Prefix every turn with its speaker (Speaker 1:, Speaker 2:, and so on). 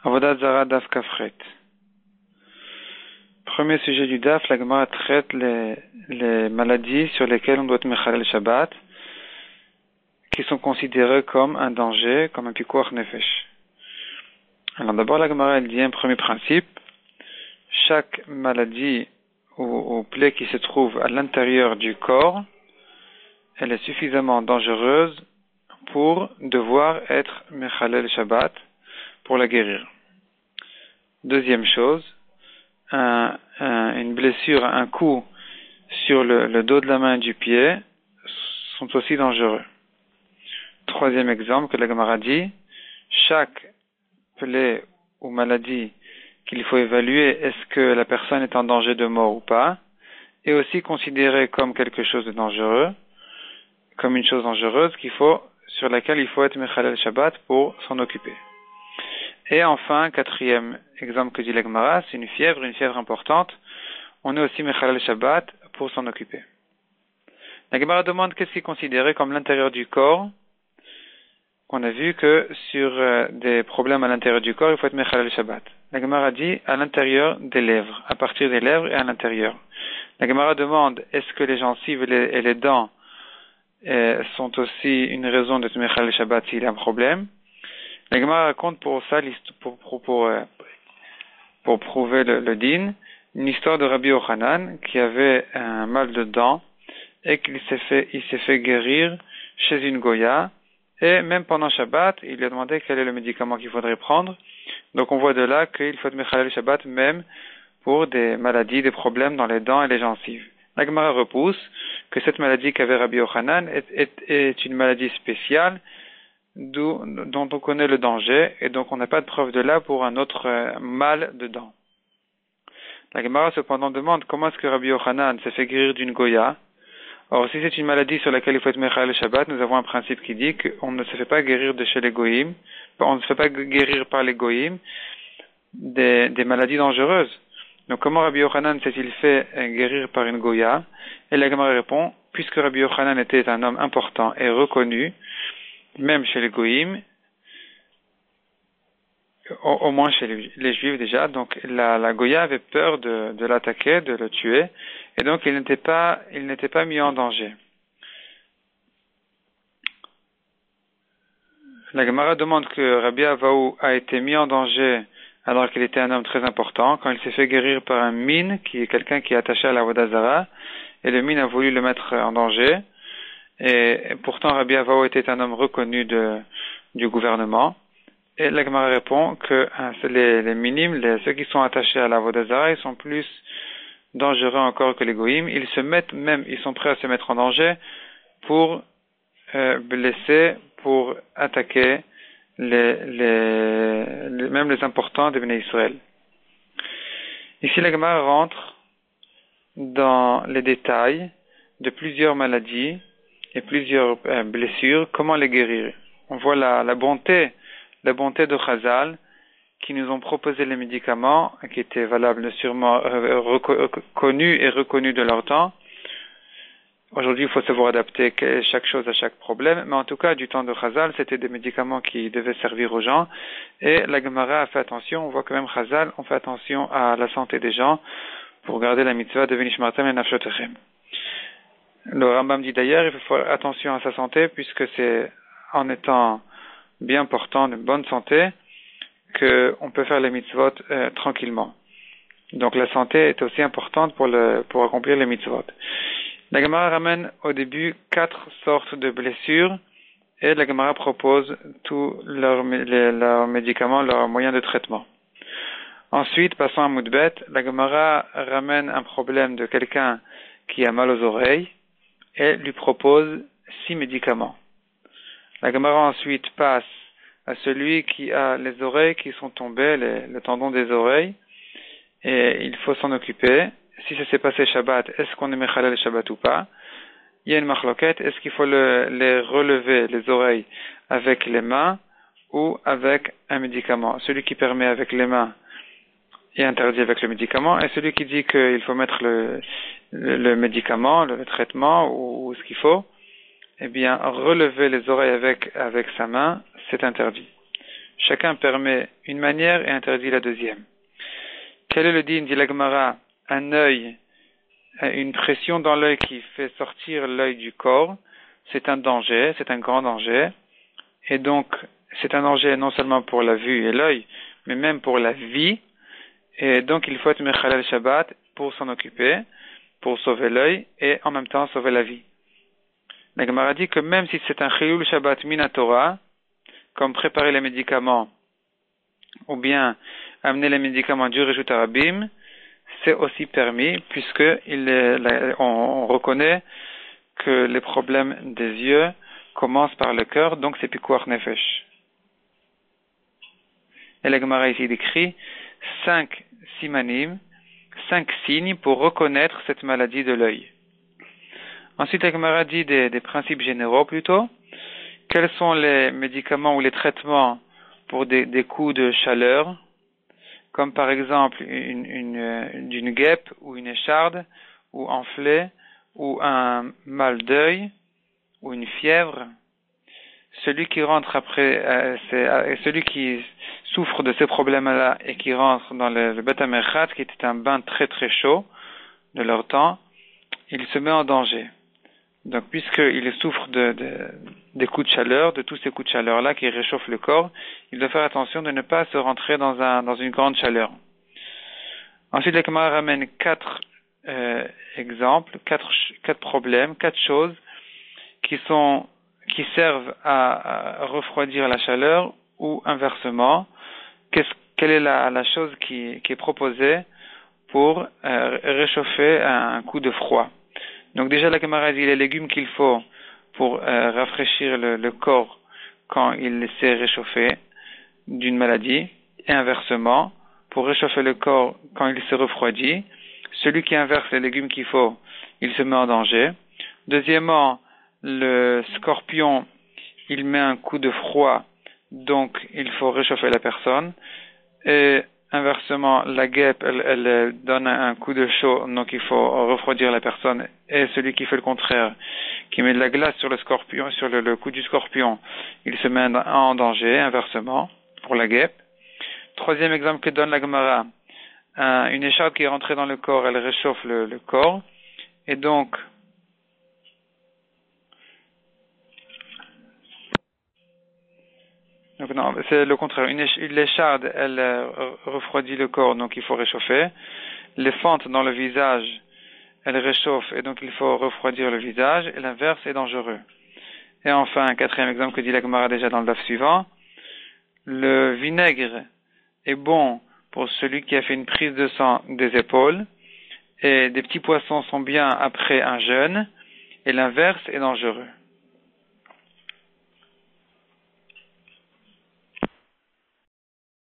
Speaker 1: Avodat Zara Daf Kafret. Premier sujet du Daf, la Gemara traite les maladies sur lesquelles on doit être mechalel Shabbat, qui sont considérées comme un danger, comme un pikuach nefesh. Alors d'abord la Gemara elle dit un premier principe, chaque maladie ou plaie qui se trouve à l'intérieur du corps, elle est suffisamment dangereuse pour devoir être mechalel Shabbat, pour la guérir. Deuxième chose, une blessure, un coup sur le dos de la main et du pied sont aussi dangereux. Troisième exemple que la Gemara dit, chaque plaie ou maladie qu'il faut évaluer, est-ce que la personne est en danger de mort ou pas, est aussi considérée comme quelque chose de dangereux, comme une chose dangereuse sur laquelle il faut être mechalel Shabbat pour s'en occuper. Et enfin, quatrième exemple que dit la Gemara, c'est une fièvre importante. On est aussi mechalel Shabbat pour s'en occuper. La Gemara demande qu'est-ce qui est considéré comme l'intérieur du corps. On a vu que sur des problèmes à l'intérieur du corps, il faut être mechalel Shabbat. La Gemara dit à l'intérieur des lèvres, à partir des lèvres et à l'intérieur. La Gemara demande est-ce que les gencives et les dents sont aussi une raison d'être mechalel Shabbat s'il y a un problème. La Gemara raconte pour ça, pour prouver le din, une histoire de Rabbi Yochanan qui avait un mal de dents et qu'il s'est fait guérir chez une goya et même pendant Shabbat, il lui a demandé quel est le médicament qu'il faudrait prendre. Donc on voit de là qu'il faut être mechalel Shabbat même pour des maladies, des problèmes dans les dents et les gencives. La Gemara repousse que cette maladie qu'avait Rabbi Yochanan est une maladie spéciale dont on connaît le danger, et donc on n'a pas de preuve de là pour un autre mal de dents. La Gemara cependant demande comment est-ce que Rabbi Yochanan s'est fait guérir d'une goya. Or, si c'est une maladie sur laquelle il faut être mechalel Shabbat, nous avons un principe qui dit qu'on ne se fait pas guérir de chez les goïm, on ne se fait pas guérir par les goïm des maladies dangereuses. Donc comment Rabbi Yochanan s'est-il fait guérir par une goya? Et la Gemara répond, puisque Rabbi Yochanan était un homme important et reconnu, même chez les goïm, au moins chez les juifs déjà, donc la goya avait peur de l'attaquer, de le tuer, et donc il n'était pas mis en danger. La Gemara demande que Rabbi Avaou a été mis en danger alors qu'il était un homme très important, quand il s'est fait guérir par un mine, qui est quelqu'un qui est attaché à la Avodat Zara, et le mine a voulu le mettre en danger. Et pourtant Rabbi Avaou était un homme reconnu du gouvernement. Et la Gemara répond que les minimes, ceux qui sont attachés à la Avodat Zara, ils sont plus dangereux encore que les goïm. Ils sont prêts à se mettre en danger pour blesser, pour attaquer même les importants de Bnei Israël. Ici la Gemara rentre dans les détails de plusieurs maladies et plusieurs blessures, comment les guérir. On voit la bonté de Chazal qui nous ont proposé les médicaments qui étaient valables, sûrement connus et reconnus de leur temps. Aujourd'hui, il faut savoir adapter chaque chose à chaque problème, mais en tout cas, du temps de Chazal, c'était des médicaments qui devaient servir aux gens, et la Gemara a fait attention, on voit que même Chazal, on fait attention à la santé des gens pour garder la mitzvah de Venishmartem et Nafshotechem. Le Rambam dit d'ailleurs, il faut faire attention à sa santé, puisque c'est en étant bien portant, de bonne santé, qu'on peut faire les mitzvot tranquillement. Donc la santé est aussi importante pour accomplir les mitzvot. La Gemara ramène au début 4 sortes de blessures, et la Gemara propose tous leurs médicaments, leurs moyens de traitement. Ensuite, passons à Moudbet, la Gemara ramène un problème de quelqu'un qui a mal aux oreilles, et lui propose 6 médicaments. La Gemara ensuite passe à celui qui a les oreilles qui sont tombées, le tendon des oreilles, et il faut s'en occuper. Si ça s'est passé Shabbat, est-ce qu'on est mechalel Shabbat ou pas? Il y a une marloquette, est-ce qu'il faut les relever, les oreilles, avec les mains ou avec un médicament? Celui qui permet avec les mains est interdit avec le médicament, et celui qui dit qu'il faut mettre le médicament, le traitement ou ce qu'il faut, eh bien, relever les oreilles avec sa main, c'est interdit. Chacun permet une manière et interdit la deuxième. Quel est le din, dit la Gemara? Un œil, une pression dans l'œil qui fait sortir l'œil du corps, c'est un danger, c'est un grand danger. Et donc, c'est un danger non seulement pour la vue et l'œil, mais même pour la vie. Et donc, il faut être Mechalel Shabbat pour s'en occuper, pour sauver l'œil et en même temps sauver la vie. La Gemara dit que même si c'est un Chilul Shabbat Minatora, comme préparer les médicaments, ou bien amener les médicaments du Reshut Harabim, c'est aussi permis, puisque on reconnaît que les problèmes des yeux commencent par le cœur, donc c'est Pikuach Nefesh. Et la Gemara ici décrit 5 simanim, 5 signes pour reconnaître cette maladie de l'œil. Ensuite, la Gemara dit des principes généraux plutôt. Quels sont les médicaments ou les traitements pour des coups de chaleur, comme par exemple d'une guêpe ou une écharde, ou enflée, ou un mal d'œil, ou une fièvre. Celui qui rentre celui qui souffre de ces problèmes-là et qui rentre dans le Beth HaMerchat, qui était un bain très très chaud de leur temps, il se met en danger. Donc, puisqu'il souffre des coups de chaleur, de tous ces coups de chaleur-là qui réchauffent le corps, il doit faire attention de ne pas se rentrer dans une grande chaleur. Ensuite, la Gemara ramène 4 exemples, 4 problèmes, 4 choses qui servent à refroidir la chaleur ou inversement. Quelle est la chose qui est proposée pour réchauffer un coup de froid? Donc déjà la Gemara dit les légumes qu'il faut pour rafraîchir le corps quand il s'est réchauffé d'une maladie, et inversement, pour réchauffer le corps quand il se refroidit. Celui qui inverse les légumes qu'il faut, il se met en danger. Deuxièmement, le scorpion, il met un coup de froid, donc il faut réchauffer la personne. Et inversement, la guêpe, elle donne un coup de chaud, donc il faut refroidir la personne. Et celui qui fait le contraire, qui met de la glace sur le scorpion, sur le coup du scorpion, il se met en danger, inversement, pour la guêpe. Troisième exemple que donne la Gemara, une écharpe qui est rentrée dans le corps, elle réchauffe le corps. Et donc, non, c'est le contraire. L'écharde, elle refroidit le corps, donc il faut réchauffer. Les fentes dans le visage, elles réchauffent, et donc il faut refroidir le visage. Et l'inverse est dangereux. Et enfin, un quatrième exemple que dit la Gemara déjà dans le daf suivant. Le vinaigre est bon pour celui qui a fait une prise de sang des épaules. Et des petits poissons sont bien après un jeûne. Et l'inverse est dangereux.